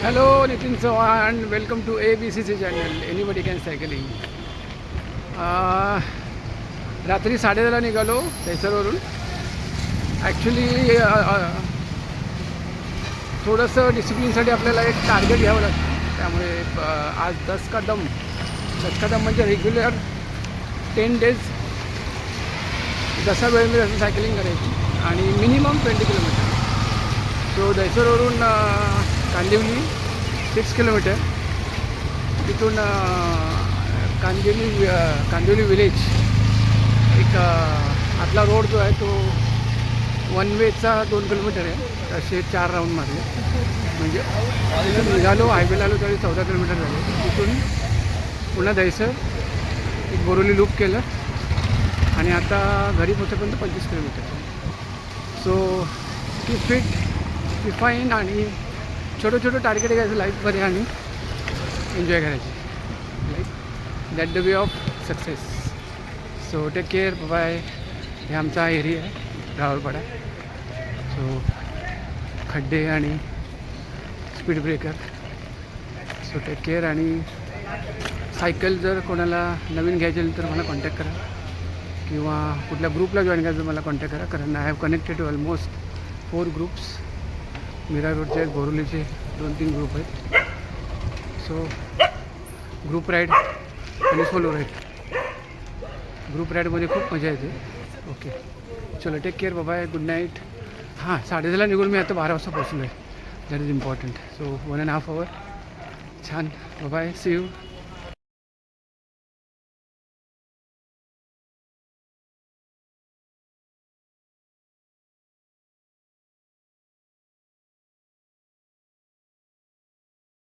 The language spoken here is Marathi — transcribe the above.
Hello Nitin Chavan, welcome to ABCC channel, anybody can cycling. रात्री 10:30ला निघालो दहिसरवरून. ॲक्च्युली थोडंसं डिसिप्लिनसाठी आपल्याला एक टार्गेट घ्यावं लागतं. त्यामुळे आज 10 का दम म्हणजे रेग्युलर 10 डेज जसा वेळ मिळेल सायकलिंग करायची आणि मिनिमम 20 किलोमीटर. सो दहिसरवरून कांदिवली 6 किलोमीटर, तिथून कांदिवली विलेज एक आतला रोड जो आहे तो वन वेचा 2 किलोमीटर आहे. असे 4 राऊंड मारले म्हणजे तिथून निघालो, हायवेला आलो त्यावेळी 14 किलोमीटर झाले. तिथून पुन्हा दहिसर एक बोरिवली लूप केलं आणि आता घरी पोहोचेपर्यंत 25 किलोमीटर. सो ती फिट ती फाईन आणि छोटं छोटं टार्गेट घ्यायचं लाईफमध्ये आणि एन्जॉय करायची. Like that the way of success. So take care, bye. हे आमचा एरिया आहे रावळपाडा. सो खड्डे आणि speed breaker. So take care. आणि सायकल जर कोणाला नवीन घ्यायची असेल तर मला कॉन्टॅक्ट करा किंवा कुठल्या ग्रुपला जॉईन करायचं मला कॉन्टॅक्ट करा, कारण I have connected to almost 4 groups. Mira रोडचे आहेत, बोरिवलीचे 2-3 ग्रुप आहेत. सो ग्रुप राईड आणि सोलो राईड. ग्रुप राईडमध्ये खूप मजा येते. ओके, चलो take care, bye, good night. हां, 10:30ला निघून मी आता 12 वाजता पोचलो आहे. That is important. So 1.5 hour. छान, बाय, सी यू.